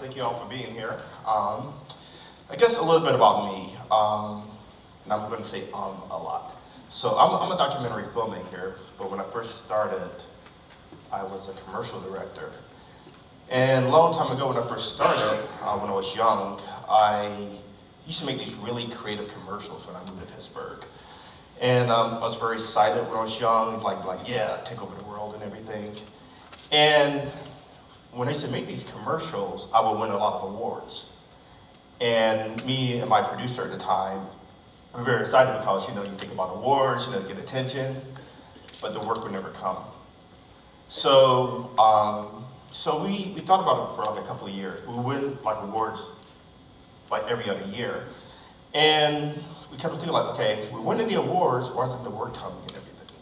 Thank you all for being here. I guess a little bit about me, and I'm going to say a lot. So I'm a documentary filmmaker, but when I first started, I was a commercial director. And a long time ago when I first started, when I was young, I used to make these really creative commercials when I moved to Pittsburgh. And I was very excited when I was young, like yeah, take over the world and everything. And when I used to make these commercials, I would win a lot of awards. And me and my producer at the time were very excited because, you think about awards, get attention, but the work would never come. So, we thought about it for like a couple of years. We win like awards like every other year. And we kept thinking like, okay, we're winning the awards, why isn't the work coming and everything?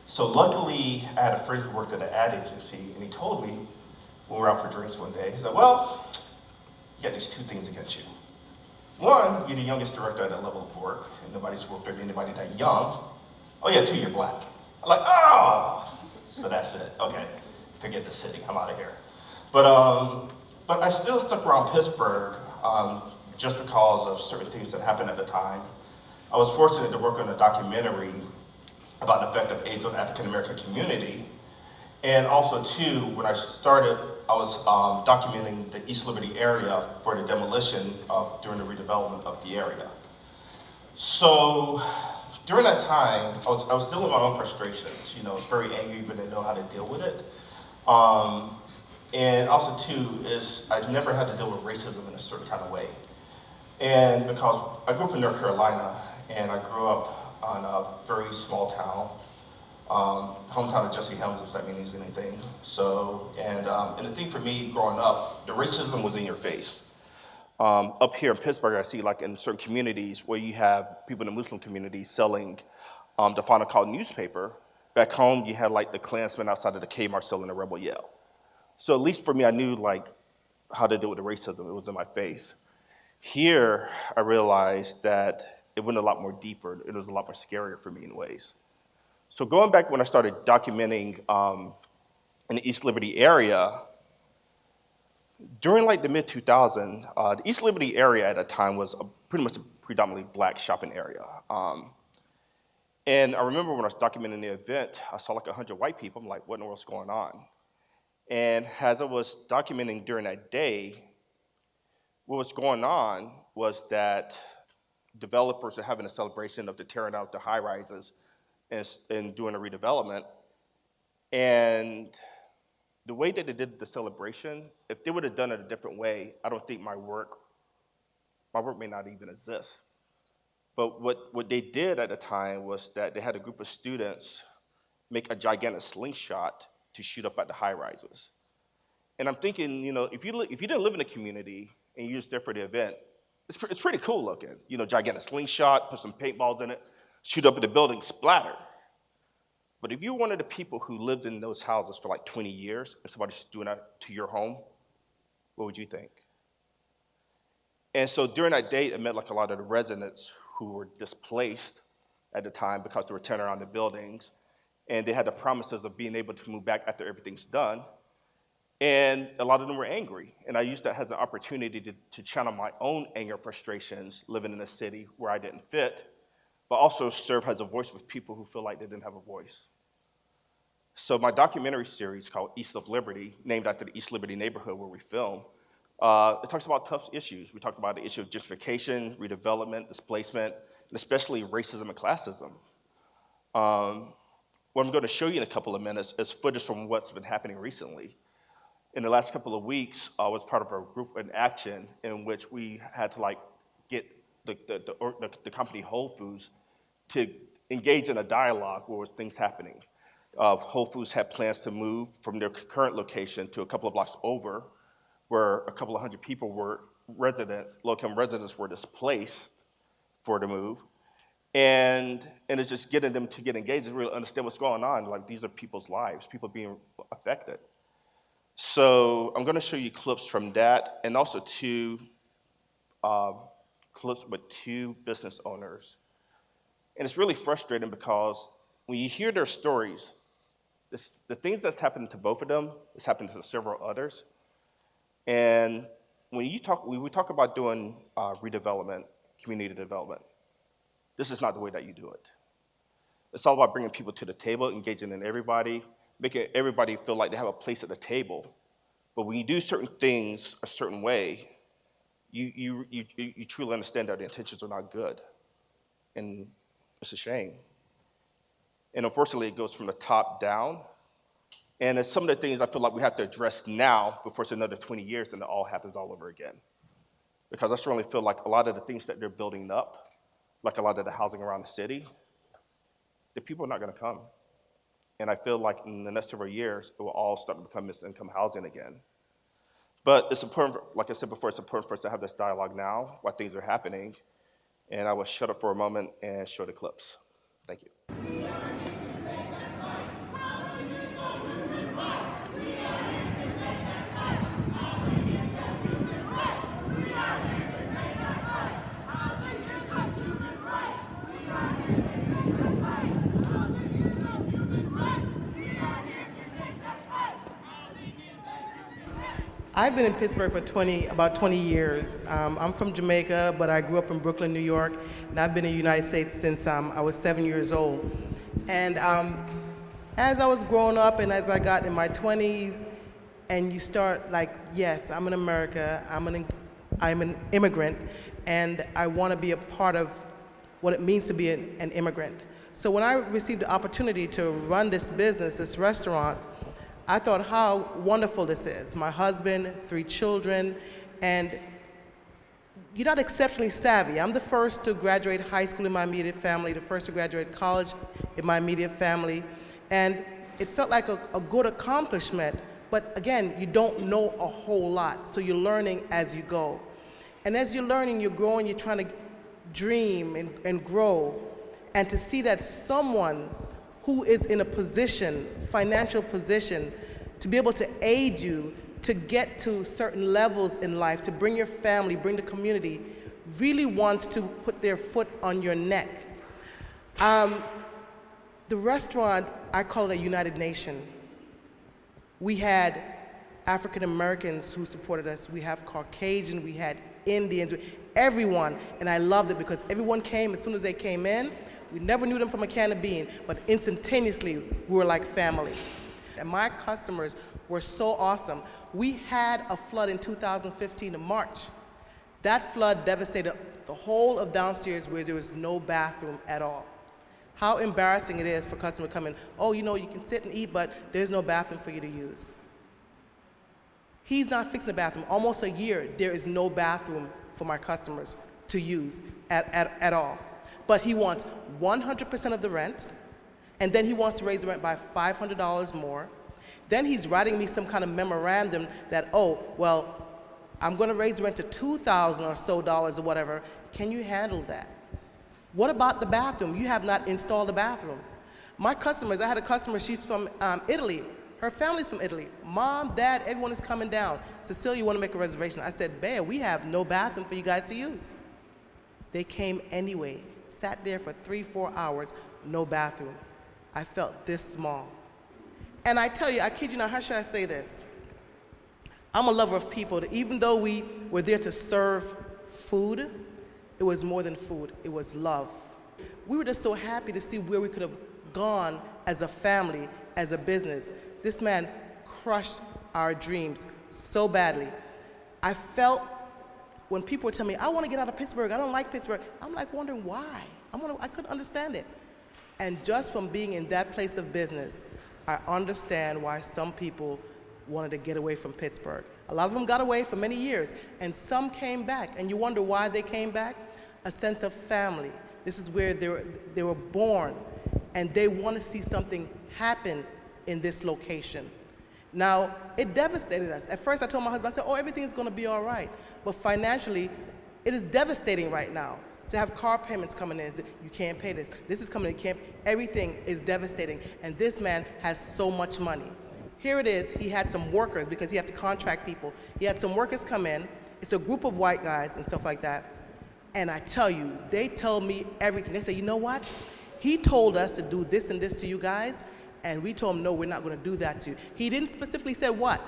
So luckily, I had a friend who worked at an ad agency, and he told me when we were out for drinks one day, he said, well, you got these two things against you. One, you're the youngest director at that level of work, and nobody's worked with anybody that young. Oh yeah, two, you're black. I'm like, oh, so that's it. Okay, forget the city, I'm out of here. But I still stuck around Pittsburgh just because of certain things that happened at the time. I was fortunate to work on a documentary about the effect of AIDS on the African American community. And also too, when I started, I was documenting the East Liberty area for the demolition during the redevelopment of the area. So during that time, I was dealing with my own frustrations. I was very angry, but didn't know how to deal with it. And also too, is I never had to deal with racism in a certain kind of way. And because I grew up in North Carolina, and I grew up on a very small town, hometown of Jesse Helms, if that means anything. So, and the thing for me growing up, the racism was in your face. Up here in Pittsburgh, I see like in certain communities where you have people in the Muslim community selling the Final Call newspaper. Back home, you had like the Klansmen outside of the Kmart selling the Rebel Yell. So at least for me, I knew like how to deal with the racism. It was in my face. Here, I realized that it went a lot more deeper. It was a lot more scarier for me in ways. So going back when I started documenting in the East Liberty area, during like the mid-2000s, the East Liberty area at that time was pretty much a predominantly black shopping area. And I remember when I was documenting the event, I saw like 100 white people. I'm like, what in the world's going on? And as I was documenting during that day, what was going on was that developers are having a celebration of the tearing out the high rises and doing a redevelopment. And the way that they did the celebration, if they would have done it a different way, I don't think my work may not even exist. But what they did at the time was that they had a group of students make a gigantic slingshot to shoot up at the high rises. And I'm thinking, if you didn't live in a community and you're just there for the event, it's pretty cool looking. Gigantic slingshot, put some paintballs in it, shoot up at the building, splatter. But if you're one of the people who lived in those houses for like 20 years and somebody's doing that to your home, what would you think? And so during that day, it met like a lot of the residents who were displaced at the time because they were tearing around the buildings, and they had the promises of being able to move back after everything's done. And a lot of them were angry. And I used that as an opportunity to channel my own anger, frustrations, living in a city where I didn't fit, but also serve as a voice for people who feel like they didn't have a voice. So my documentary series called East of Liberty, named after the East Liberty neighborhood where we film, it talks about tough issues. We talked about the issue of gentrification, redevelopment, displacement, and especially racism and classism. What I'm going to show you in a couple of minutes is footage from what's been happening recently. In the last couple of weeks, I was part of a group in action in which we had to get the company Whole Foods to engage in a dialogue where was things happening. Whole Foods had plans to move from their current location to a couple of blocks over, where a couple of hundred people low-income residents were displaced for the move. And it's just getting them to get engaged and really understand what's going on. Like, these are people's lives, people being affected. So I'm going to show you clips from that, and also two clips with two business owners. And it's really frustrating because when you hear their stories, the things that's happened to both of them has happened to several others. And when we talk about doing redevelopment, community development, this is not the way that you do it. It's all about bringing people to the table, engaging in everybody, making everybody feel like they have a place at the table. But when you do certain things a certain way, you truly understand that the intentions are not good. And it's a shame. And unfortunately, it goes from the top down. And it's some of the things I feel like we have to address now before it's another 20 years and it all happens all over again. Because I strongly feel like a lot of the things that they're building up, like a lot of the housing around the city, the people are not going to come. And I feel like in the next several years, it will all start to become mixed-income housing again. But it's important, like I said before, it's important for us to have this dialogue now while things are happening. And I will shut up for a moment and show the clips. Thank you. I've been in Pittsburgh for about 20 years. I'm from Jamaica, but I grew up in Brooklyn, New York, and I've been in the United States since I was 7 years old. And as I was growing up and as I got in my 20s, and you start like, yes, I'm in America, I'm an immigrant, and I want to be a part of what it means to be an immigrant. So when I received the opportunity to run this business, this restaurant, I thought how wonderful this is. My husband, 3 children, and you're not exceptionally savvy. I'm the first to graduate high school in my immediate family, the first to graduate college in my immediate family, and it felt like a good accomplishment, but again, you don't know a whole lot, so you're learning as you go. And as you're learning, you're growing, you're trying to dream and grow, and to see that someone who is in a position, financial position, to be able to aid you to get to certain levels in life, to bring your family, bring the community, really wants to put their foot on your neck. The restaurant, I call it a United Nation. We had African Americans who supported us. We have Caucasian, we had Indians, everyone, and I loved it because everyone came as soon as they came in. We never knew them from a can of bean, but instantaneously, we were like family. And my customers were so awesome. We had a flood in 2015 in March. That flood devastated the whole of downstairs where there was no bathroom at all. How embarrassing it is for customers to come in, oh, you know, you can sit and eat, but there's no bathroom for you to use. He's not fixing the bathroom. Almost a year, there is no bathroom for my customers to use at all. But he wants 100% of the rent, and then he wants to raise the rent by $500 more. Then he's writing me some kind of memorandum that, oh, well, I'm going to raise the rent to $2,000 or so or whatever. Can you handle that? What about the bathroom? You have not installed a bathroom. My customers, I had a customer, she's from Italy. Her family's from Italy. Mom, Dad, everyone is coming down. Cecilia, you want to make a reservation? I said, Bear, we have no bathroom for you guys to use. They came anyway. Sat there for 3-4 hours, no bathroom. I felt this small. And I tell you, I kid you not, how should I say this? I'm a lover of people. Even though we were there to serve food, it was more than food, it was love. We were just so happy to see where we could have gone as a family, as a business. This man crushed our dreams so badly. I felt when people were telling me, I want to get out of Pittsburgh, I don't like Pittsburgh, I'm like wondering why. I couldn't understand it. And just from being in that place of business, I understand why some people wanted to get away from Pittsburgh. A lot of them got away for many years, and some came back, and you wonder why they came back? A sense of family. This is where they were born, and they want to see something happen in this location. Now, it devastated us. At first, I told my husband, I said, oh, everything's going to be all right. But financially, it is devastating right now to have car payments coming in. You can't pay this. This is coming in, you can't. Everything is devastating. And this man has so much money. Here it is. He had some workers, because he had to contract people. He had some workers come in. It's a group of white guys and stuff like that. And I tell you, they tell me everything. They say, you know what? He told us to do this and this to you guys, and we told him, no, we're not going to do that to you. He didn't specifically say what,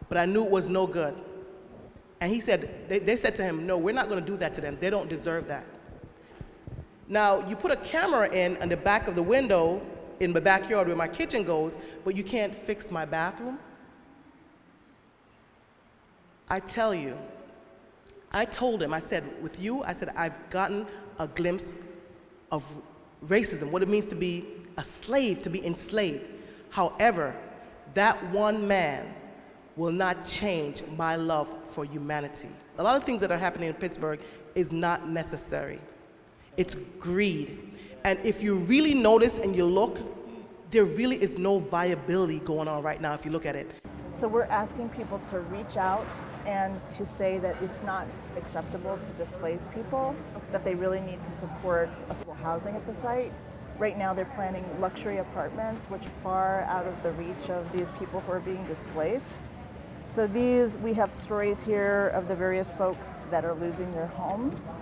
but I knew it was no good. And he said, they said to him, no, we're not going to do that to them. They don't deserve that. Now, you put a camera in on the back of the window in the backyard where my kitchen goes, but you can't fix my bathroom? I tell you, I told him, I said, with you, I said, I've gotten a glimpse of racism, what it means to be a slave, to be enslaved. However, that one man will not change my love for humanity. A lot of things that are happening in Pittsburgh is not necessary. It's greed. And if you really notice and you look, there really is no viability going on right now if you look at it. So we're asking people to reach out and to say that it's not acceptable to displace people, that they really need to support affordable housing at the site. Right now they're planning luxury apartments, which are far out of the reach of these people who are being displaced. So we have stories here of the various folks that are losing their homes.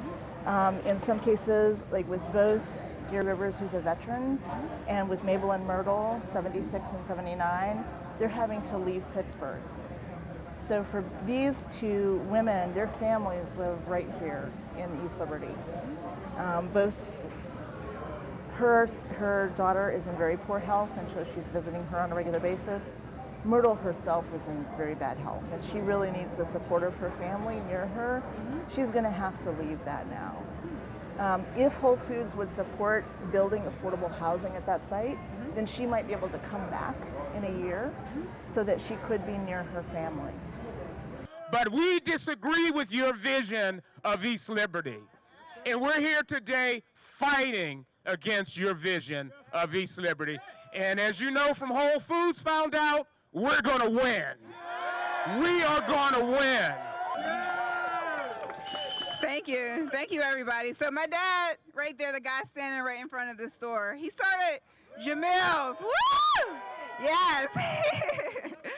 In some cases, like with both Gary Rivers, who's a veteran, and with Mabel and Myrtle, 76 and 79, they're having to leave Pittsburgh. So for these two women, their families live right here in East Liberty. Both her daughter is in very poor health, and so she's visiting her on a regular basis. Myrtle herself was in very bad health, and she really needs the support of her family near her. She's going to have to leave that now. If Whole Foods would support building affordable housing at that site, then she might be able to come back in a year so that she could be near her family. But we disagree with your vision of East Liberty. And we're here today fighting against your vision of East Liberty. And as you know from Whole Foods found out, we're going to win. We are going to win. Thank you everybody. So my dad, right there, the guy standing right in front of the store, he started Jamil's. Woo! Yes.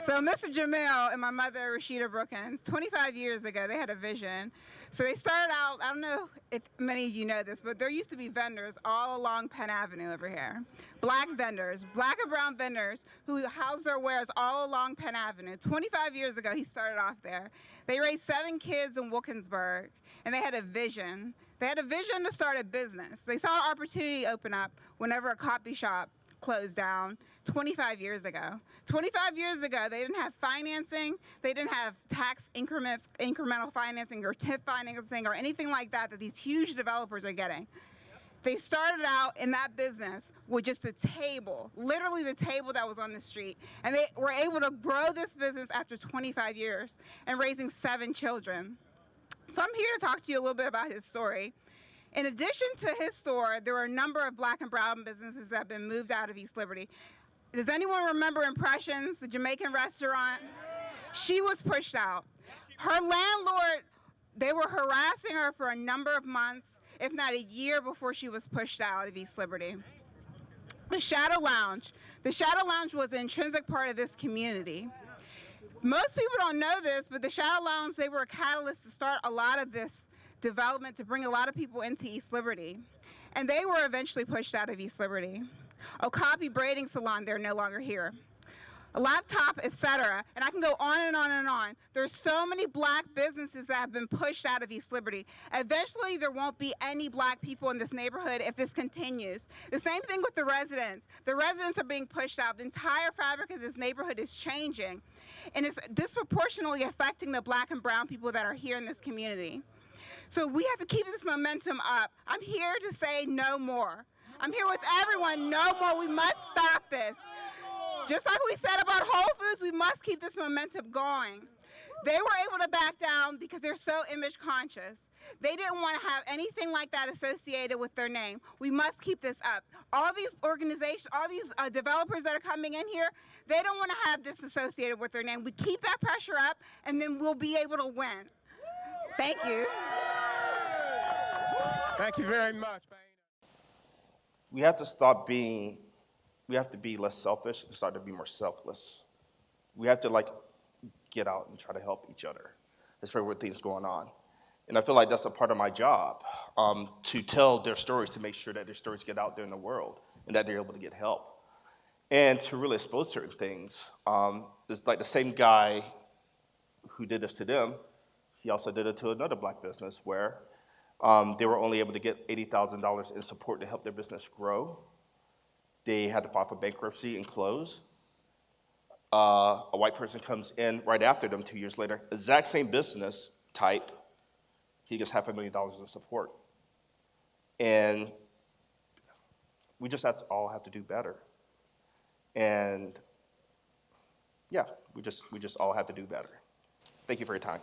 So Mr. Jamil and my mother, Rashida Brookins, 25 years ago, they had a vision. So they started out, I don't know if many of you know this, but there used to be vendors all along Penn Avenue over here. Black vendors, black and brown vendors who house their wares all along Penn Avenue. 25 years ago, he started off there. They raised 7 kids in Wilkinsburg, and they had a vision. They had a vision to start a business. They saw an opportunity open up whenever a coffee shop closed down 25 years ago. 25 years ago, they didn't have financing, they didn't have tax incremental financing or tip financing or anything like that these huge developers are getting. They started out in that business with just a table, literally the table that was on the street. And they were able to grow this business after 25 years and raising 7 children. So I'm here to talk to you a little bit about his story. In addition to his store, there were a number of black and brown businesses that have been moved out of East Liberty. Does anyone remember Impressions, the Jamaican restaurant? She was pushed out. Her landlord, they were harassing her for a number of months, if not a year, before she was pushed out of East Liberty. The Shadow Lounge. The Shadow Lounge was an intrinsic part of this community. Most people don't know this, but the Shadow Lounge, they were a catalyst to start a lot of this development, to bring a lot of people into East Liberty. And they were eventually pushed out of East Liberty. Okapi Braiding Salon, they're no longer here. A laptop, etc. And I can go on and on and on. There's so many black businesses that have been pushed out of East Liberty. Eventually, there won't be any black people in this neighborhood if this continues. The same thing with the residents. The residents are being pushed out. The entire fabric of this neighborhood is changing. And it's disproportionately affecting the black and brown people that are here in this community. So we have to keep this momentum up. I'm here to say no more. I'm here with everyone, no more. We must stop this. Just like we said about Whole Foods, we must keep this momentum going. They were able to back down because they're so image conscious. They didn't want to have anything like that associated with their name. We must keep this up. All these organizations, all these developers that are coming in here, they don't want to have this associated with their name. We keep that pressure up, and then we'll be able to win. Thank you. Thank you very much. We have to stop being, we have to be less selfish and start to be more selfless. We have to get out and try to help each other. That's where things going on. And I feel like that's a part of my job, to tell their stories, to make sure that their stories get out there in the world and that they're able to get help. And to really expose certain things. It's like the same guy who did this to them, He also did it to another black business where they were only able to get $80,000 in support to help their business grow. They had to file for bankruptcy and close. A white person comes in right after them 2 years later, exact same business type, he gets $500,000 in support. And we just all have to do better. And yeah, we just all have to do better. Thank you for your time.